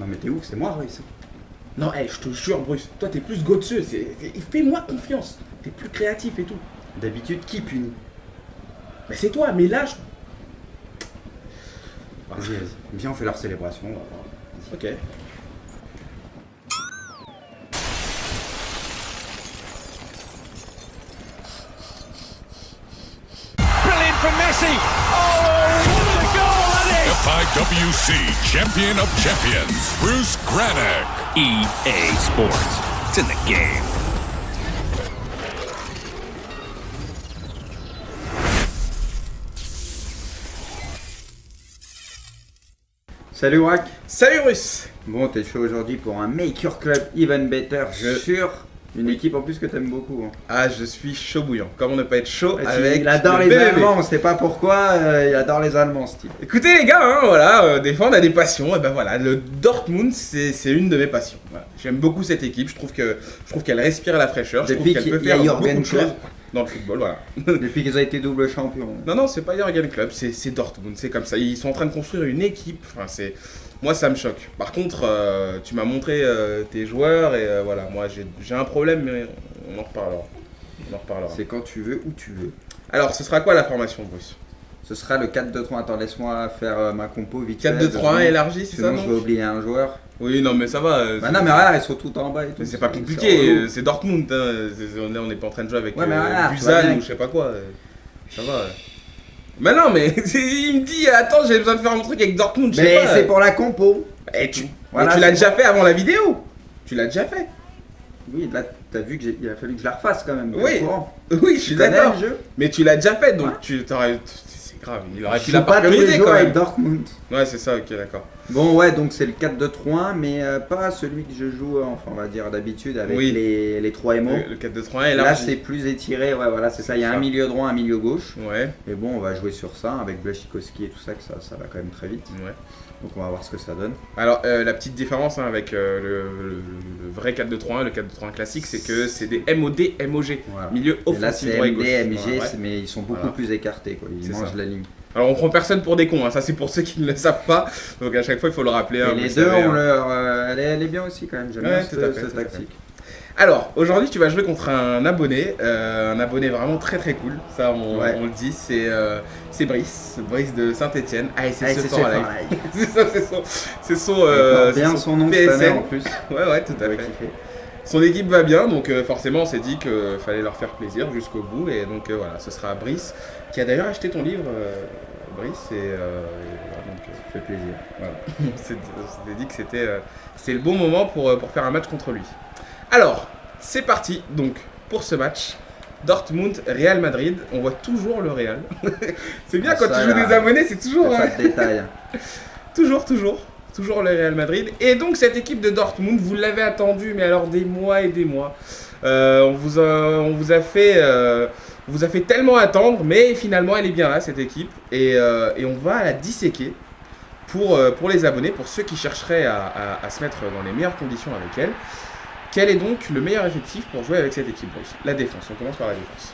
Non mais t'es ouf, c'est moi Royce. Non, je te jure, Bruce, toi t'es plus Gotseux, fais-moi confiance, t'es plus créatif et tout. D'habitude, qui punit? Mais c'est toi, mais là, Vas-y. Viens, on fait leur célébration. On va voir. Ok. Brilliant from Messi. Oh, what a goal that is! FIWC Champion of Champions, Bruce Granick. EA Sports. It's in the game. Salut Wack. Salut Russe. Bon, t'es chaud aujourd'hui pour un Make Your Club Even Better sur une équipe en plus que t'aimes beaucoup. Hein. Ah, je suis chaud bouillant. Comment ne pas être chaud Et avec il adore le les BBB. Allemands, on sait pas pourquoi, il adore les Allemands ce type. Écoutez les gars, hein, voilà, des fois on a des passions, et ben voilà, le Dortmund c'est une de mes passions. Voilà. J'aime beaucoup cette équipe, je trouve qu'elle respire la fraîcheur, je trouve Depuis qu'elle peut qu'il y a faire Jürgen beaucoup de choses Klopp. dans le football, voilà. Depuis qu'ils ont été double champions. Non, c'est pas Jürgen Klopp, c'est Dortmund, c'est comme ça. Ils sont en train de construire une équipe, enfin c'est... Moi ça me choque. Par contre, tu m'as montré tes joueurs et voilà, moi j'ai un problème, mais on en reparlera. C'est quand tu veux, où tu veux. Alors, ce sera quoi la formation, Bruce? Ce sera le 4-2-3. Attends, laisse-moi faire ma compo vite fait. 4-2-3-1 élargi, c'est ça? Sinon, je vais oublier un joueur. Oui, non, mais ça va. Bah non, mais regarde, ils sont tout en bas et tout. Mais c'est pas relou. compliqué, c'est Dortmund, hein. On n'est pas en train de jouer avec Ouais, mais regarde, tu vois Busan bien ou je sais pas quoi. Ça va. Mais non, mais il me dit, attends, j'ai besoin de faire mon truc avec Dortmund, je sais Mais pas. c'est pour la compo. Et tu Voilà, tu l'as c'est déjà fait avant la vidéo. Tu l'as déjà fait. Oui, là, t'as vu qu'il a fallu que je la refasse quand même. t'es Oui. au courant. Oui, je suis Tu connais d'accord. le jeu. Mais tu l'as déjà fait, donc Ouais. tu t'aurais... C'est grave, il aurait Je pu joue la pas tous les parcuriser jours quand avec même. Dortmund. Ouais, c'est ça, ok, d'accord. Bon, ouais, donc c'est le 4-2-3-1, mais pas celui que je joue, enfin, on va dire d'habitude, avec Oui. les 3 MO. Le 4-2-3-1 est Là, large. c'est plus étiré, ouais, voilà, c'est ça. Il y a ça. un milieu droit, un milieu gauche. Ouais, Et bon, on va jouer sur ça, avec Blaszczykowski et tout ça, que ça va quand même très vite. ouais. Donc, on va voir ce que ça donne. Alors, la petite différence hein, avec le vrai 4-2-3-1, le 4-2-3-1 classique, c'est que c'est des MOD, MOG. Voilà. Milieu Et là, offensif c'est droit et MD, gauche. MG, Voilà, ouais. mais ils sont beaucoup Voilà. plus écartés, quoi. Ils C'est mangent ça. la ligne. Alors, on prend personne pour des cons, hein. Ça c'est pour ceux qui ne le savent pas. Donc, à chaque fois, il faut le rappeler. hein, Et vous les le deux, savez, on hein. leur, elle est bien aussi quand même. J'aime Ouais, bien tout à fait, cette tout à fait. tactique. Alors, aujourd'hui, tu vas jouer contre un abonné vraiment très très cool. Ça, Ouais. on le dit, c'est Brice de Saint-Etienne. ASSE ASSE Fort Life. Life. C'est ça, c'est son. Il porte bien c'est son nom cette année PSN. en plus. Ouais, tout à On va fait. kiffer. Son équipe va bien, donc forcément, on s'est dit qu'il fallait leur faire plaisir jusqu'au bout. Et donc, voilà, ce sera Brice qui a d'ailleurs acheté ton livre, Brice. Et voilà, donc, Ça fait plaisir. voilà. on s'était dit que c'était le bon moment pour faire un match contre lui. Alors, c'est parti donc pour ce match. Dortmund-Real Madrid, on voit toujours le Real. C'est bien Ah, quand ça, tu joues là, des abonnés, c'est Il toujours, n'y a pas de détails. toujours le Real Madrid. Et donc cette équipe de Dortmund, vous l'avez attendu, mais alors des mois et des mois. On vous a fait tellement attendre, mais finalement elle est bien là cette équipe. Et on va la disséquer pour les abonnés, pour ceux qui chercheraient à se mettre dans les meilleures conditions avec elle. Quel est donc le meilleur effectif pour jouer avec cette équipe, Bruce? La défense, on commence par la défense.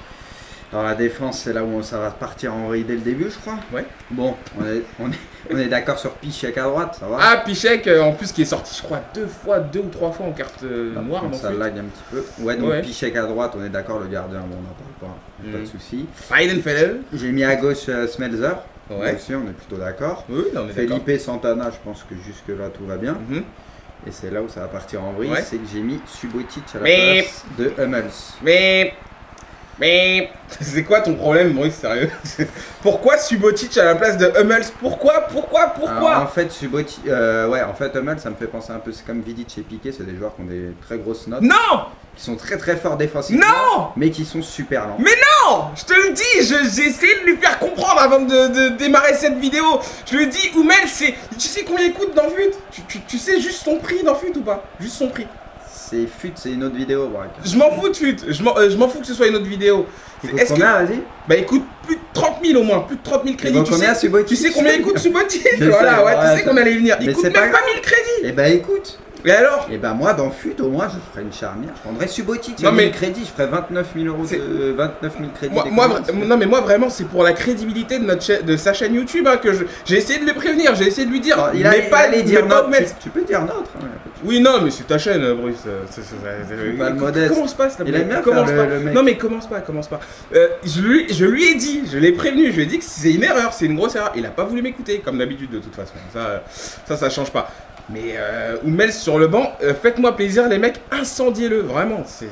Alors la défense, c'est là où ça va partir en vrille dès le début, je crois. Ouais. Bon, on est d'accord sur Piszczek à droite, ça va. Ah, Piszczek, en plus qui est sorti, je crois, 2 ou 3 fois en carte noire. Donc non ça plus. lag un petit peu. Ouais, donc Ouais. Piszczek à droite, on est d'accord, le gardien, bon, on n'en parle pas, pas de souci. Weidenfeller. J'ai mis à gauche Smelzer. Ouais. Là aussi, on est plutôt d'accord. Oui, là, on est d'accord. Felipe Santana, je pense que jusque là tout va bien. Mhm. Et c'est là où ça va partir en vrille, Ouais. c'est que j'ai mis Subotic à la Mais- place de Hummels. Mais c'est quoi ton problème, Maurice, sérieux? Pourquoi Subotic à la place de Hummels? Pourquoi Alors, en fait, Subotic, en fait, Hummels, ça me fait penser un peu, c'est comme Vidic et Piqué, c'est des joueurs qui ont des très grosses notes, Non. qui sont très très forts défensivement, Non. mais qui sont super lents. Mais non. Je te le dis, j'ai essayé de lui faire comprendre avant de démarrer cette vidéo. Je lui ai dit, Hummels, c'est... Tu sais combien il coûte dans FUT? Tu sais juste son prix dans FUT ou pas? Juste son prix. C'est FUT, c'est une autre vidéo, Braque. Je m'en fous de FUT, je m'en fous que ce soit une autre vidéo. Il coûte Est-ce que- combien, vas-y? Bah il coûte plus de 30 000 au moins, plus de 30 000 Il crédits. vaut combien, Subotic? Tu sais combien il coute Subotic? Je Voilà, sais, ouais, tu ouais, sais qu'on allait y venir. Il mais coûte c'est même pas pas 1000 crédits. Eh ben écoute, Et alors? Et ben moi, dans FUT, au moins, je ferais une charnière. Je prendrais Subotic. Non, mais- le crédit, je ferais 29 000 euros, 29 000 crédits. Non mais moi vraiment c'est pour la crédibilité de sa chaîne YouTube hein, que j'ai essayé de le prévenir, j'ai essayé de lui dire. Il allait dire mais pas notre. mettre- Tu peux dire notre. Hein, Oui non mais c'est ta chaîne Bruce. Pas le modeste. Commence pas s'il te Il plaît. aime bien Commence faire pas. le mec. Non mais commence pas. Je lui ai dit, je l'ai prévenu, je lui ai dit que c'est une erreur, c'est une grosse erreur. Il a pas voulu m'écouter comme d'habitude de toute façon. Ça change pas. Mais Hummels sur le banc, faites-moi plaisir les mecs, incendiez-le, vraiment, c'est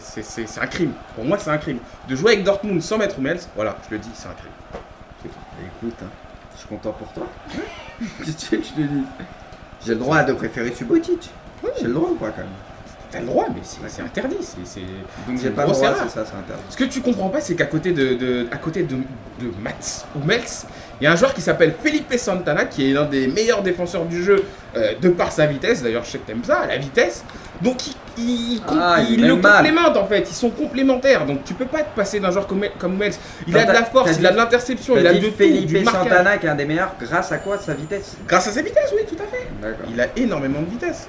un crime. Pour moi c'est un crime. De jouer avec Dortmund sans mettre Hummels, voilà, je le dis, c'est un crime. C'est tout. Écoute, hein, je suis content pour toi. Qu'est-ce que tu veux que je te dise? J'ai le droit de préférer Subotic. J'ai le droit ou pas quand même? T'as le droit, mais c'est interdit. C'est Donc c'est j'ai une pas le grosse droit, erreur. c'est ça, c'est interdit. Ce que tu comprends pas, c'est qu'à côté de Mats Hummels, il y a un joueur qui s'appelle Felipe Santana, qui est l'un des meilleurs défenseurs du jeu, de par sa vitesse. D'ailleurs, je sais que t'aimes ça, la vitesse. Donc, il le même mal. complémente en fait. Ils sont complémentaires. Donc, tu peux pas te passer d'un joueur comme Hummels. Il a de la force, il a de l'interception, il a de tout, Felipe du marquage. Santana qui est un des meilleurs grâce à quoi? Sa vitesse. Grâce à sa vitesse, oui, tout à fait. D'accord. Il a énormément de vitesse.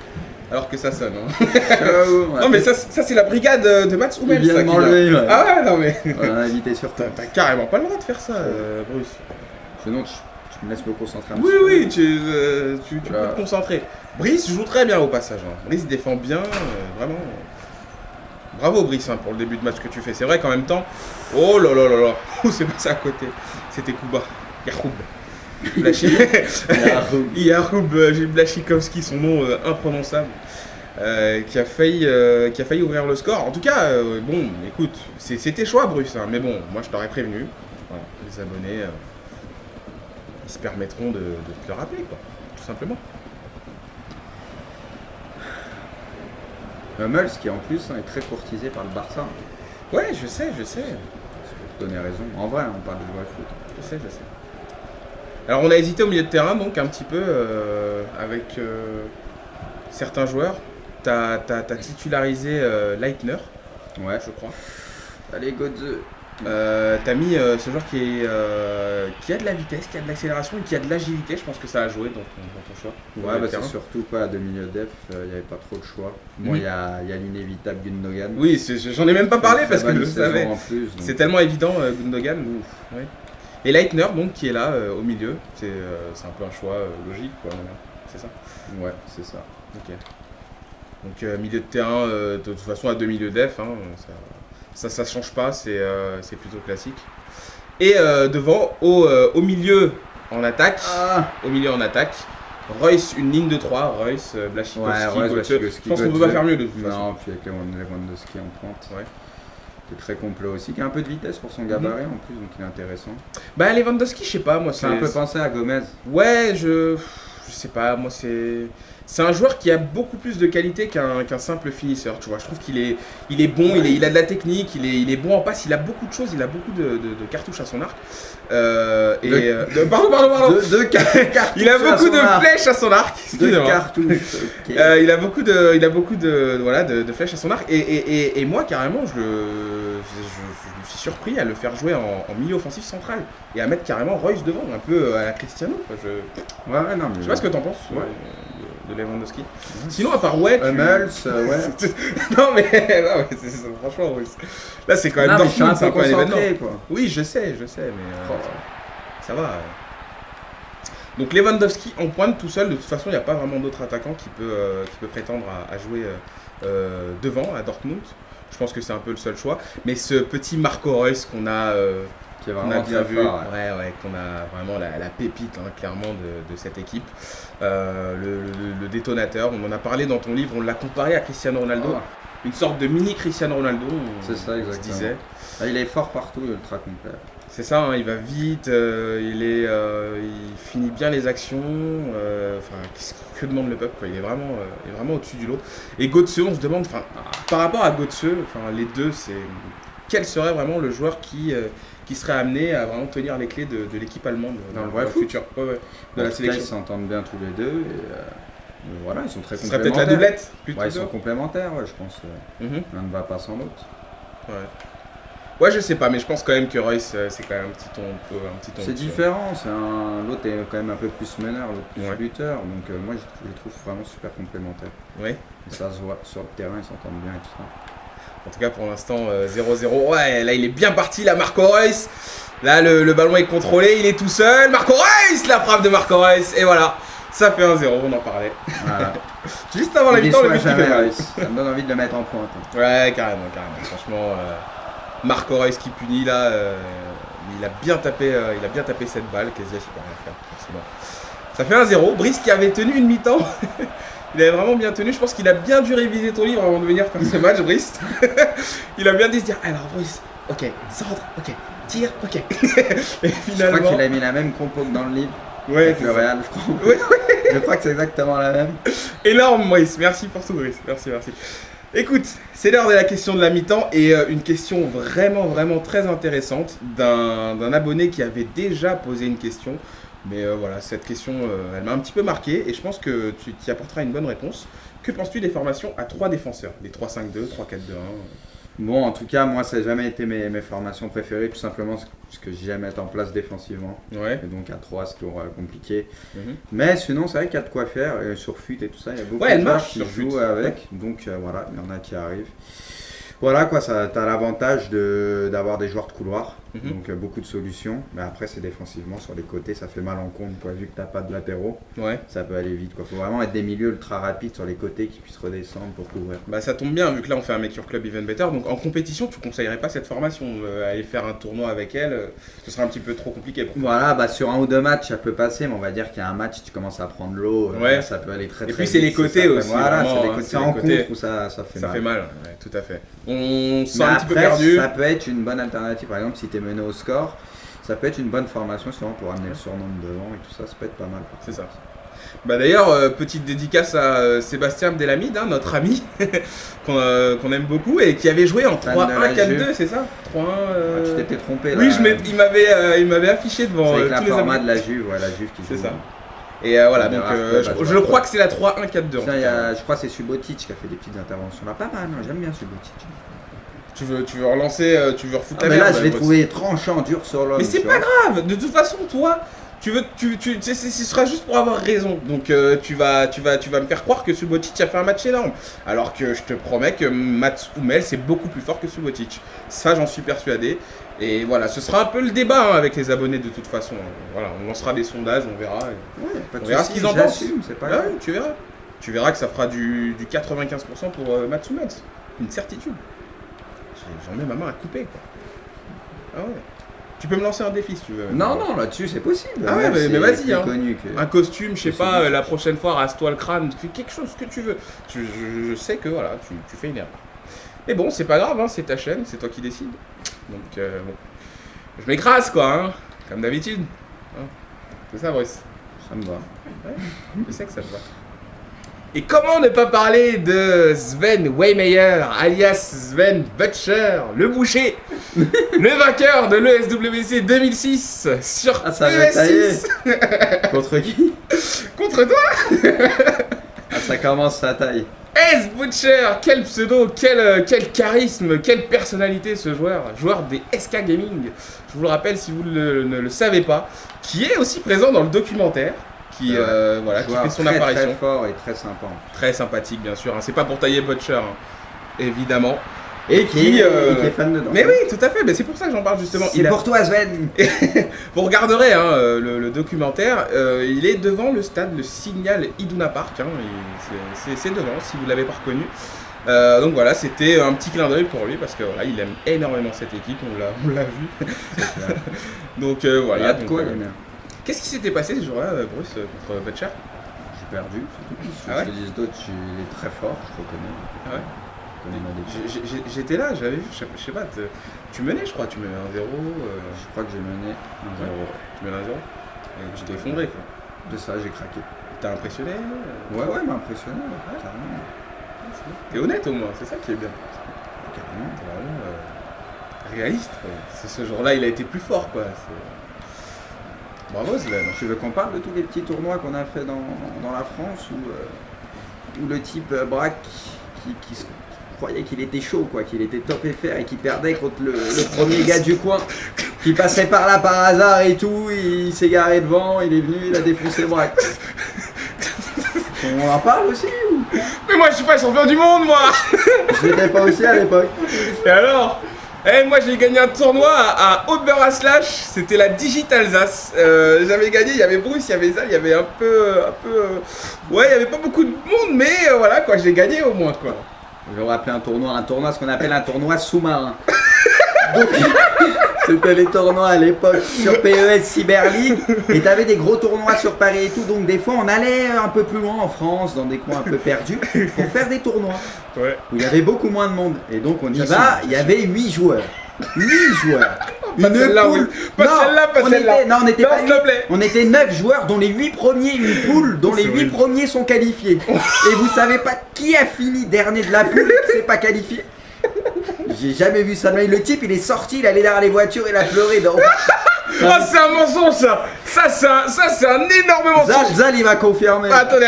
Alors que ça sonne. Hein. Ouais. Non, mais ça c'est la brigade de Mats Hummels. Il vient ça, de qui m'enlever, l'a. ouais. Ah ouais, non mais. On a invité sur toi. T'as carrément pas le droit de faire ça, Bruce. Sinon, tu me laisses me concentrer un Oui, petit peu. oui, tu peux Voilà. te concentrer. Brice joue très bien au passage. Hein. Brice défend bien, vraiment. Bravo Brice hein, pour le début de match que tu fais. C'est vrai qu'en même temps. Oh là là là là. Oh, c'est passé à côté. C'était Kuba. Yahoub. Yahoub Blachikowski, son nom imprononçable. Qui a failli ouvrir le score. En tout cas, bon, écoute, c'est tes choix, Bruce. Hein, mais bon, moi je t'aurais prévenu. Voilà, les abonnés, ils se permettront de te le rappeler, quoi, tout simplement. Hummels qui en plus est très courtisé par le Barça. Ouais, je sais. Je peux te donner raison. En vrai, on parle de jouer au foot. Je sais. Alors on a hésité au milieu de terrain, donc un petit peu avec certains joueurs. T'as titularisé Leitner, Ouais. je crois. Allez, Godze. T'as mis ce joueur qui a de la vitesse, qui a de l'accélération et qui a de l'agilité. Je pense que ça a joué dans ton choix. Ouais, bah c'est surtout pas à 2 milieux def, il n'y avait pas trop de choix. Bon, il y a l'inévitable Gundogan. Oui, j'en ai même pas parlé Très parce que je bonne le saison savais. en plus, donc. C'est tellement évident, Gundogan. Ouais. Et Leitner, donc, qui est là au milieu. C'est un peu un choix logique, quoi. Voilà. C'est ça. Ouais, c'est ça. Ok. Donc milieu de terrain, de toute façon à 2 milieux def, hein, ça change pas, c'est plutôt classique. Et devant, au milieu en attaque, Reus, une ligne de 3, Reus, Blachikowski, Ouais, Götze. Blachikowski, Je pense qu'on peut Götze. pas faire mieux de toute façon. Non, puis avec Lewandowski en pointe. Ouais. C'est très complet aussi, qui a un peu de vitesse pour son gabarit en plus, donc il est intéressant. Bah Lewandowski, je sais pas, moi C'est un peu pensé à Gomez. Ouais, je sais pas, moi c'est un joueur qui a beaucoup plus de qualité qu'un simple finisseur, tu vois. Je trouve qu'il est bon, Ouais. il a de la technique, il est bon en passe, il a beaucoup de choses, il a beaucoup de cartouches à son arc. Pardon. Deux cartouches. Il a beaucoup de flèches à son arc. Deux Excusez-moi. cartouches. ok. Il a beaucoup de flèches à son arc et moi carrément je me suis surpris à le faire jouer en milieu offensif central et à mettre carrément Reus devant, un peu à la Cristiano. Quoi. Ouais, non, mais. Je sais pas ce que t'en penses Ouais. de Lewandowski. Sinon à part ouais. Hummels, ouais. non mais franchement Reus. Là c'est quand même Non, mais je suis un Dortmund, c'est peu pas un événement. concentré, quoi. Oui je sais mais Oh. ça va. Donc Lewandowski en pointe tout seul, de toute façon il n'y a pas vraiment d'autre attaquant qui peut prétendre à jouer devant à Dortmund. Je pense que c'est un peu le seul choix. Mais ce petit Marco Reus qu'on a, Qui est qu'on a vraiment bien très vu, fort, ouais, qu'on a vraiment la pépite hein, clairement de cette équipe. Le détonateur, on en a parlé dans ton livre, on l'a comparé à Cristiano Ronaldo. Ah. Une sorte de mini Cristiano Ronaldo, C'est ça, on se exactement. disait. Ah, il est fort partout, ultra complet. C'est ça, hein, il va vite, il finit bien les actions. Que demande le peuple quoi. Il est vraiment au-dessus du lot. Et Götze, on se demande, par rapport à Götze, les deux, c'est quel serait vraiment le joueur qui serait amené à vraiment tenir les clés de l'équipe allemande Dans le vrai foot. futur, ouais, de la Ils sélection. s'entendent bien tous les deux. Et voilà, ils sont très Ce serait complémentaires. peut-être la doublette plutôt. Ouais, ils sont complémentaires, ouais, je pense. Mhm. L'un ne va pas sans l'autre. Ouais. Ouais, je sais pas, mais je pense quand même que Royce, c'est quand même un petit ton C'est au-dessus. différent, l'autre est quand même un peu plus meneur, l'autre plus Ouais. buteur, donc moi je les trouve vraiment super complémentaires. Ouais. Et ça se voit sur le terrain, ils s'entendent bien et tout ça. En tout cas, pour l'instant, 0-0. Ouais, là, il est bien parti, là, Marco Reus. Là, le ballon est contrôlé, il est tout seul. Marco Reus, la frappe de Marco Reus. Et voilà, ça fait 1-0, on en parlait. Voilà. Juste avant la Il mi-temps, le but déçoit qui fait jamais, mal. Reus. Ça me donne envie de le mettre en pointe. Ouais, carrément. Franchement, Marco Reus qui punit, là, il a bien tapé cette balle. Qu'est-ce qu'il peut rien faire, forcément. Ça fait 1-0. Brice qui avait tenu une mi-temps. Il avait vraiment bien tenu. Je pense qu'il a bien dû réviser ton livre avant de venir faire ce match, Brice. Il a bien dû se dire, alors Brice, ok, centre, ok, tire, ok. Et finalement... Je crois qu'il a mis la même compo que dans le livre. Ouais, Avec c'est le ça. Real, je crois. Ouais, Je crois que c'est exactement la même. Énorme, Brice. Merci pour tout, Brice. Merci. Écoute, c'est l'heure de la question de la mi-temps et une question vraiment très intéressante d'un abonné qui avait déjà posé une question. Mais voilà, cette question, elle m'a un petit peu marqué et je pense que tu y apporteras une bonne réponse. Que penses-tu des formations à 3 défenseurs? Les 3-5-2, 3-4-2-1 Bon, en tout cas, moi, ça n'a jamais été mes formations préférées, tout simplement parce que j'aime mettre en place défensivement. Ouais. Et donc à 3, c'est toujours compliqué. Mhm. Mais sinon, c'est vrai qu'il y a de quoi faire. Sur FUT et tout ça, il y a beaucoup Ouais, elle de joueurs marche qui sur jouent FUT. avec. Donc voilà, il y en a qui arrivent. Voilà quoi, ça t'as l'avantage d'avoir des joueurs de couloir, Mhm. donc beaucoup de solutions. Mais après, c'est défensivement sur les côtés, ça fait mal en compte quoi, vu que t'as pas de latéraux, Ouais. ça peut aller vite quoi. Faut vraiment être des milieux ultra rapides sur les côtés qui puissent redescendre pour couvrir. Bah ça tombe bien vu que là on fait un Make Your Club Even Better. Donc en compétition, tu conseillerais pas cette formation? Aller faire un tournoi avec elle, ce serait un petit peu trop compliqué pour toi. Voilà, bah sur 1 ou 2 matchs ça peut passer, mais on va dire qu'il y a un match, tu commences à prendre l'eau, Ouais. ça peut aller très Et très puis, vite. c'est les côtés ça, aussi, Voilà, vraiment, c'est les hein, côtés, c'est c'est les en côtés. contre où ça fait Ça mal. fait mal, ouais, tout à fait. On se sent Mais un petit peu après, perdu. ça peut être une bonne alternative, par exemple si tu es mené au score, ça peut être une bonne formation justement pour amener le surnombre devant et tout ça, ça peut être pas mal. C'est ça. Bah d'ailleurs, petite dédicace à Sébastien Abdelhamid, hein, notre ami, qu'on aime beaucoup et qui avait joué en Fan de la 3-1-4-2, Juve. c'est ça 3-1. Ah, tu t'étais trompé là. Oui, il m'avait affiché devant C'est avec la tous les format amis. de la Juve, ouais, la Juve qui C'est joue. ça. Et voilà, On donc verra, je crois que c'est la 3-1-4-2. en tout Tiens, cas. je crois que c'est Subotic qui a fait des petites interventions là, pas mal, hein, j'aime bien Subotic. Tu veux relancer, tu veux refoutre Ah, ta mais là merde, je l'ai Brice. trouvé tranchant, dur sur l'homme. Mais c'est tu pas vois. grave, de toute façon, toi, ce sera juste pour avoir raison. Donc tu vas me faire croire que Subotic a fait un match énorme. Alors que je te promets que Mats Hummels c'est beaucoup plus fort que Subotic. Ça, j'en suis persuadé. Et voilà, ce sera un peu le débat hein, avec les abonnés de toute façon. Voilà, on lancera des sondages, on verra. Ouais, pas de On verra soucis, ce qu'ils en pensent. j'assume, c'est pas Ah grave. ouais, tu verras. Tu verras que ça fera du 95% pour Mats Hummels. Une certitude. J'en mets ma main à couper quoi. Ah ouais. Tu peux me lancer un défi si tu veux. Non, non, là-dessus c'est possible. Ah ouais, Même mais c'est vas-y, plus hein. connu que... Un costume, je sais C'est pas, bien. la prochaine fois, rase-toi le crâne, fais quelque chose que tu veux. Je sais que voilà, tu fais une erreur. Mais bon, c'est pas grave, hein, c'est ta chaîne, c'est toi qui décides. Donc bon. Je m'écrase quoi, hein, comme d'habitude. Hein. C'est ça, Brice. Ça me va. Je sais que ça te va. Et comment ne pas parler de Sven Weymeyer, alias Sven Butcher, le boucher, le vainqueur de l'ESWC 2006 sur Ah, ça va PS6 Contre qui? contre toi. Ah, ça commence sa taille. S Butcher, quel pseudo, quel charisme, quelle personnalité ce joueur des SK Gaming. Je vous le rappelle si vous ne le savez pas, qui est aussi présent dans le documentaire, qui voilà, qui Joueur fait son très, apparition. Très fort et très sympa. Très sympathique bien sûr, hein. C'est pas pour tailler Butcher, hein, évidemment. Et qui est fan dedans. Mais oui, tout à fait, mais c'est pour ça que j'en parle justement. C'est pour toi Sven. Vous regarderez hein, le documentaire, il est devant le stade, le Signal Iduna Park, hein, c'est devant si vous l'avez pas reconnu. Donc voilà, c'était un petit clin d'œil pour lui parce que voilà, il aime énormément cette équipe, on l'a vu. Donc Il y voilà. a de donc, quoi, les mecs. qu'est-ce qui s'était passé ce jour-là, Bruce, contre Butcher? J'ai perdu, c'est tout. Ah ouais Je te dis d'autres, il est très fort, je reconnais. Ah ouais. Je connais ma défaite. J'étais là, j'avais vu, je sais pas, tu menais je crois, tu menais 1-0. Je crois que j'ai mené 1-0. Tu menais 1-0 et tu t'es effondré quoi. De ça, j'ai craqué. T'as impressionné? Ouais, m'a impressionné, ouais, carrément. T'es honnête au moins, c'est ça qui est bien. Carrément. T'es vraiment réaliste quoi. Ce jour-là il a été plus fort quoi. Bravo Sven. Tu veux qu'on parle de tous les petits tournois qu'on a fait dans la France où le type Braque croyais qu'il était chaud, quoi, qu'il était top FR et qu'il perdait contre le premier gars du coin qui passait par là par hasard et tout. Il s'est garé devant, il est venu, il a défoncé le braque. On en parle aussi ou... Mais moi je suis pas champion du monde moi. Je l'étais pas aussi à l'époque. Et alors moi j'ai gagné un tournoi à Oberhaslach, c'était la Digital Alsace. J'avais gagné, il y avait Bruce, il y avait Zal, il y avait un peu ouais, il y avait pas beaucoup de monde, mais voilà quoi, j'ai gagné au moins quoi. J'aurais appelé un tournoi ce qu'on appelle un tournoi sous-marin. Donc, c'était les tournois à l'époque sur PES Cyber League et t'avais des gros tournois sur Paris et tout, donc des fois on allait un peu plus loin en France, dans des coins un peu perdus, pour faire des tournois Ouais. où il y avait beaucoup moins de monde. Et donc on y Bien va, sûr. il y avait 8 joueurs. 8 joueurs. Pas celle-là, oui. Pas celle-là, pas on celle-là. était, non, on était Non, pas s'il te 8, plaît. on était 9 joueurs, dont les 8 premiers, une poule, dont les C'est 8 horrible. premiers sont qualifiés. Et vous savez pas qui a fini dernier de la poule et qui s'est pas qualifié? J'ai jamais vu ça. Mais le type, il est sorti, il allait derrière les voitures, il a pleuré. Ah, c'est un mensonge ça. Ça c'est un énorme mensonge. Zal, il va confirmer. Attendez,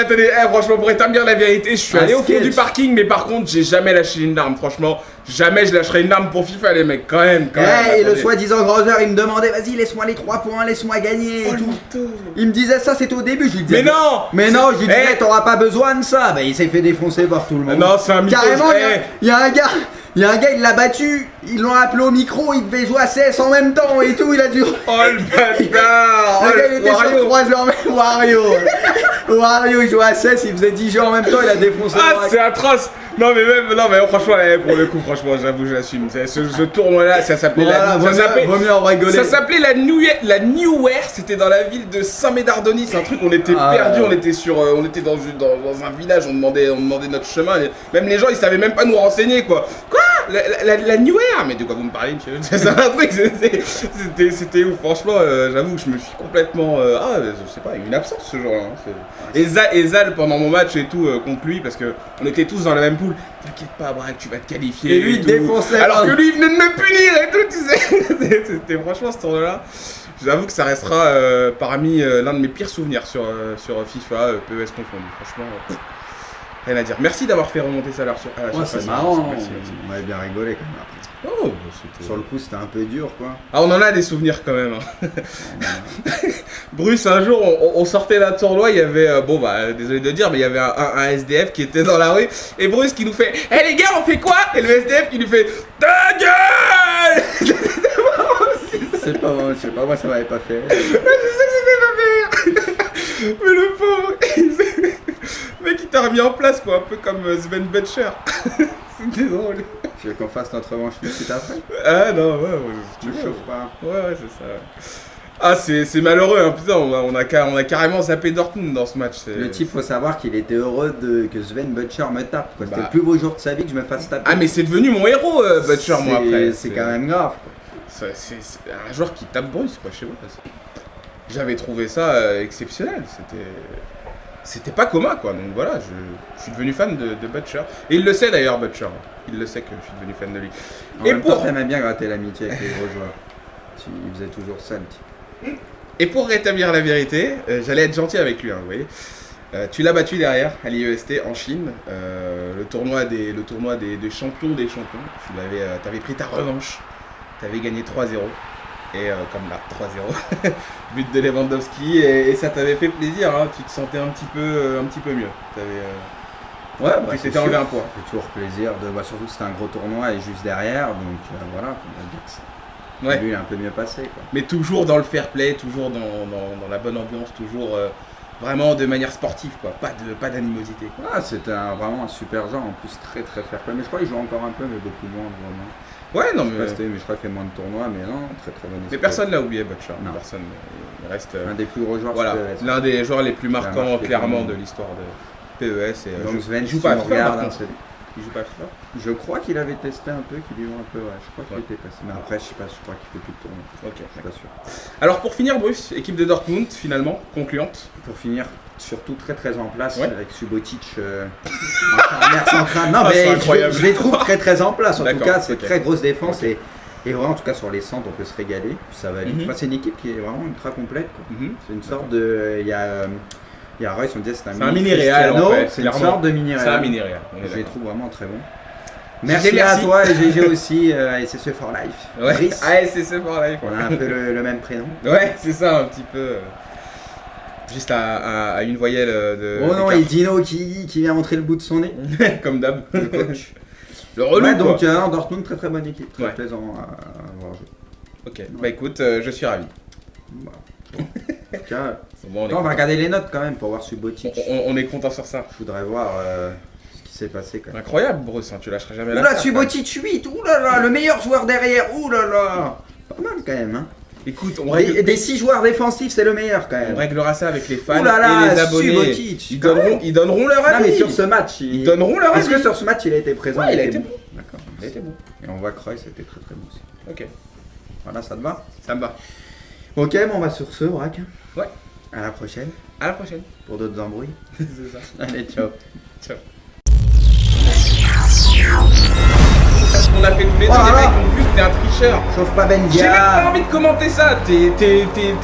franchement, pour établir la vérité, je suis Un allé au fond sketch. du parking, mais par contre, j'ai jamais lâché une arme, franchement. Jamais je lâcherai une arme pour FIFA, les mecs, quand même. Et le attendez. soi-disant grand joueur, il me demandait, vas-y, laisse-moi les 3 points, laisse-moi gagner et Oh, le tout. mytho. Il me disait ça, c'était au début, je lui disais. Mais non. Mais non, je lui disais, Eh. t'auras pas besoin de ça. Bah, il s'est fait défoncer par tout le monde. Non, c'est un mytho. Carrément, Eh. il y a un gars, il l'a battu, ils l'ont appelé au micro, il devait jouer à CS en même temps et tout, il a dû... Oh le bâtard. Le Oh, gars, il était Wario. sur 3 joueurs, même Wario, il jouait à CS, il faisait 10 jeux en même temps, il a défoncé le Ah, braque. c'est atroce. Non mais franchement, pour le coup, franchement, j'avoue, je l'assume. Ce tournoi-là, ça s'appelait Voilà, vaut mieux en rigoler. Ça s'appelle la Newware, c'était dans la ville de Saint-Médardoni, c'est un truc, on était Ah, perdus, ouais. on était on était dans un village, on demandait notre chemin, même les gens ils savaient même pas nous renseigner quoi. Quoi la Newware? Mais de quoi vous me parlez monsieur? C'est un truc, c'était ouf, franchement, j'avoue que je me suis complètement, je sais pas, une absence ce jour-là. Hein, et Zal pendant mon match et tout contre lui, parce que on était tous dans la même poule. T'inquiète pas, Braque, tu vas te qualifier. Et lui, il tout. défonçait. Alors que lui, il venait de me punir et tout, tu sais. C'était franchement ce tournoi-là. J'avoue que ça restera parmi l'un de mes pires souvenirs sur FIFA, PES confondu. Franchement, rien à dire. Merci d'avoir fait remonter ça à la surface. C'est marrant, Merci. on avait bien rigolé quand même. Oh, c'était... Sur le coup, c'était un peu dur, quoi. Ah, on en a des souvenirs quand même. Hein. Bruce, un jour, on sortait d'un tournoi, il y avait, désolé de dire, mais il y avait un SDF qui était dans la rue, et Bruce qui nous fait « Hé les gars, on fait quoi ?» Et le SDF qui lui fait « Ta gueule !» C'est pas moi, ça m'avait pas fait. Je sais que c'était pas faire. Mais le pauvre, le mec il t'a remis en place quoi, un peu comme Sven Butcher. C'était drôle. Tu veux qu'on fasse notre revanche tout de suite après? Ah non, ouais, Tu me chauffes pas. Ouais, c'est ça. Ah, c'est malheureux, hein, putain, on a carrément zappé Dortmund dans ce match. Le type, faut savoir qu'il était heureux que Sven Butcher me tape. Quoi. C'était Bah. le plus beau jour de sa vie que je me fasse taper. Ah, mais c'est devenu mon héros, Butcher, moi après. C'est quand même grave. Quoi. C'est un joueur qui tape Bruce, quoi, chez moi. J'avais trouvé ça exceptionnel. C'était pas commun, quoi. Donc voilà, je suis devenu fan de Butcher. Et il le sait d'ailleurs, Butcher. Il le sait que je suis devenu fan de lui. En Et même pour... temps, t'aimais bien gratter l'amitié avec les gros joueurs. Il faisait toujours ça, le type. Et pour rétablir la vérité, j'allais être gentil avec lui, hein, vous voyez. Tu l'as battu derrière à l'IEST en Chine, le tournoi des champions des champions. T'avais pris ta revanche, t'avais gagné 3-0. Et comme là, 3-0, but de Lewandowski, et ça t'avait fait plaisir, hein, tu te sentais un petit peu mieux. Ouais, Tu c'est t'étais enlevé sûr. un poids. Ça fait toujours plaisir. Surtout que c'était un gros tournoi et juste derrière. Donc voilà, on va dire que Ouais. lui, il a un peu mieux passé. Quoi. Mais toujours dans le fair play, toujours dans la bonne ambiance, toujours vraiment de manière sportive, quoi. Pas d'animosité. Ah, c'était vraiment un super genre. En plus, très très fair play. Mais je crois qu'il joue encore un peu, mais beaucoup moins vraiment. Ouais, non, Je sais pas si t'as vu, mais je crois qu'il fait moins de tournois. Mais non, très très bon. mais esprit. personne l'a oublié, Butcher. Non. Personne. Il reste. Un des plus gros joueurs. Voilà, sur PES. l'un des joueurs les plus Ça a marquants marqué clairement tout le de monde. l'histoire de PES. Et, Donc Sven, il si joue tu pas à nous FIFA, regardes, par hein, contre. c'est- Il joue pas à FIFA. Je crois qu'il avait testé un peu, qu'il lui a un peu. Ouais, je crois qu'il Ouais. était passé. Mais après, je sais pas, je crois qu'il fait plus de tournois. Ok. Je suis pas sûr. Alors pour finir, Bruce, équipe de Dortmund finalement concluante. Pour finir, surtout très très en place Ouais. avec Subotic en charnière centrale. Non, Ah, c'est mais incroyable. je les trouve très très en place. En tout D'accord, cas, c'est ok. très grosse défense et vraiment, en tout cas, sur les centres, on peut se régaler. Puis ça va vite. Mhm. Enfin, c'est une équipe qui est vraiment ultra complète. Quoi. Mhm. C'est une sorte de. Il y a Royce, on disait c'est C'est un mini Real, en fait, C'est une clairement. sorte de mini C'est un Real. mini Real. on est Je les d'accord. trouve vraiment très bons. Merci, merci. à toi et GG aussi, SSE for Life. Ouais, Brice. c'est ce pour live. On a un peu le même prénom. Ouais, c'est ça, un petit peu. Juste à une voyelle de. Oh non, d'écart. et Dino qui vient montrer le bout de son nez. Comme d'hab. Le coach. Le relou, Ouais, quoi. donc Dortmund, très très bonne équipe, très Ouais. plaisant à voir jouer. Ok, bah écoute, je suis ravi. Voilà. Tiens, Bon, attends, on va regarder les notes quand même pour voir Subotic. on est content sur ça. Je voudrais voir ce qui s'est passé quand même. Incroyable, Bruce, hein, tu lâcheras jamais la Oula, l'affaire, Subotic 8, oulala, le meilleur joueur derrière, oulala. Pas mal quand même, hein. Écoute, Des 6 joueurs défensifs, c'est le meilleur quand on même. réglera ça avec les fans Ouh là là, et les abonnés. Subotic, Ils quand donneront, même. ils donneront leur Non, avis. mais sur ce match, Ils donneront leur Est-ce avis. que sur ce match il a été présent? Ouais, il a été bon. D'accord. Il a été bon. Et on voit que Roy c'était très très bon aussi. Ok, Voilà, ça te va? ça me va. Ok, bon, on va sur ce, Braque. Ouais. À la prochaine À la prochaine. pour d'autres embrouilles. C'est ça. Allez, ciao. Ciao. On a fait tous les deux, Oh là les là. mecs ont vu que t'es un tricheur. Chauffe pas J'ai même pas Bendia. envie de commenter ça, t'es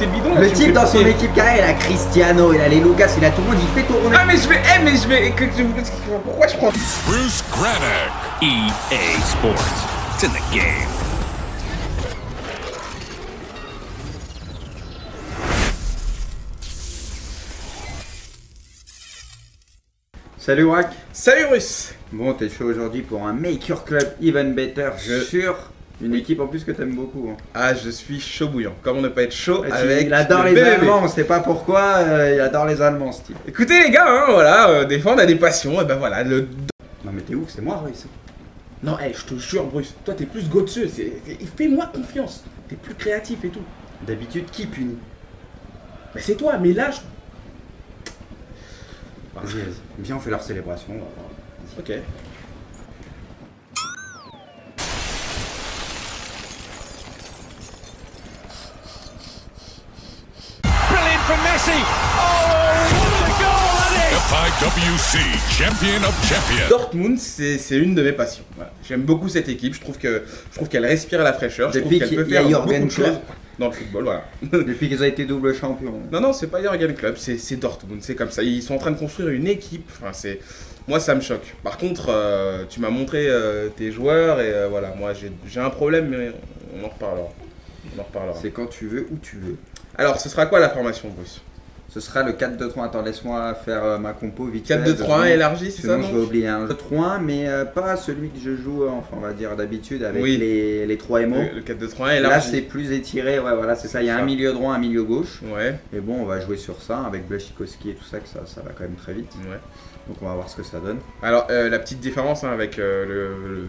bidon. Le tu me type fais dans son pitié. équipe carré, il a Cristiano, il a les Lucas, il a tout le monde, il fait tourner. Ah mais je vais, pourquoi je prends Bruce Granick. EA Sports. It's in the game. Salut Wack. Salut Russe. Bon, t'es chaud aujourd'hui pour un Make Your Club Even Better Je- sur une équipe en plus que t'aimes beaucoup. Hein. Ah, je suis chaud bouillant. Comment ne pas être chaud Et avec il adore le les BBB. Allemands, on sait pas pourquoi, il adore les Allemands ce type. Écoutez les gars, hein, voilà, des fois on a des passions, et ben voilà, le... Non mais t'es ouf, c'est moi Royce. Non, hey, je te jure Bruce, toi t'es plus gotseux, fais-moi confiance, t'es plus créatif et tout. D'habitude, qui punit? Mais c'est toi, mais là, Vas-y, vas-y. Viens, on fait leur célébration. On va voir. Vas-y. Ok. Brilliant from Messi. Oh, what a goal that is! FIWC Champion of Champions. Dortmund, c'est une de mes passions. Voilà. J'aime beaucoup cette équipe, je trouve qu'elle respire la fraîcheur, je trouve Depuis qu'elle qu'il peut y a faire Jürgen beaucoup de choses Klopp. dans le football, voilà. Depuis qu'ils ont été double champions. Non, c'est pas Jürgen Klopp, c'est Dortmund, c'est comme ça. Ils sont en train de construire une équipe. Enfin, moi, ça me choque. Par contre, tu m'as montré tes joueurs et voilà, moi j'ai un problème, mais on en reparlera. C'est quand tu veux, où tu veux. Alors, ce sera quoi la formation, Bruce? Ce sera le 4-2-3. Attends, laisse-moi faire ma compo vite fait. 4-2-3-1 élargi, c'est ça, Sinon, non? je vais oublier un 2-3-1, mais pas celui que je joue, enfin, on va dire d'habitude, avec Oui. les 3 MO. Le 4-2-3-1 Là, élargi. c'est plus étiré, ouais, voilà, c'est ça. Il y a ça. un milieu droit, un milieu gauche. Ouais, Et bon, on va jouer sur ça, avec Blaszczykowski et tout ça, que ça va quand même très vite. ouais. Donc, on va voir ce que ça donne. Alors, la petite différence hein, avec le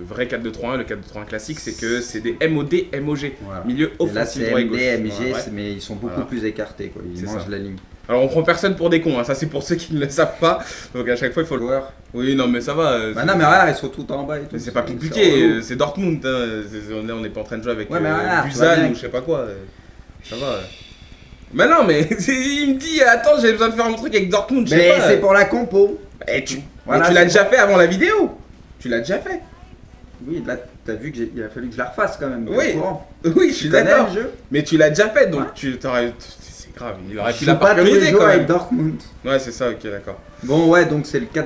vrai 4-2-3-1, le 4-2-3-1 classique, c'est que c'est des MOD, MOG. Voilà. Milieu Et là, offensif c'est droit et MD, gauche. MG, Ouais. mais ils sont beaucoup Voilà. plus écartés, quoi. Ils C'est mangent ça. la ligne. Alors, on prend personne pour des cons, hein. Ça c'est pour ceux qui ne le savent pas. Donc, à chaque fois, il faut le. Joueurs. Oui, non, mais ça va. Bah non, mais regarde, ils sont tout en bas et tout. Mais c'est pas relou. compliqué, c'est Dortmund. Hein. On n'est pas en train de jouer avec Ouais, mais regarde, tu vois Busan bien ou je sais pas quoi. Ça va. Mais non, mais il me dit attends, j'ai besoin de faire mon truc avec Dortmund. Je sais Mais pas. c'est pour la compo. Eh, tu Voilà, mais tu l'as c'est déjà fait avant la vidéo. Tu l'as déjà fait. Oui, là, t'as vu qu'il a fallu que je la refasse quand même. Oui. Au courant. Oui, je suis Tu connais d'accord. le jeu. Mais tu l'as déjà fait, donc Ouais. tu t'aurais. C'est grave, il aurait Je pu joue la pas tous les parcuriser jours quand avec même. Dortmund. Ouais, c'est ça, ok, d'accord. Bon, ouais, donc c'est le 4-2.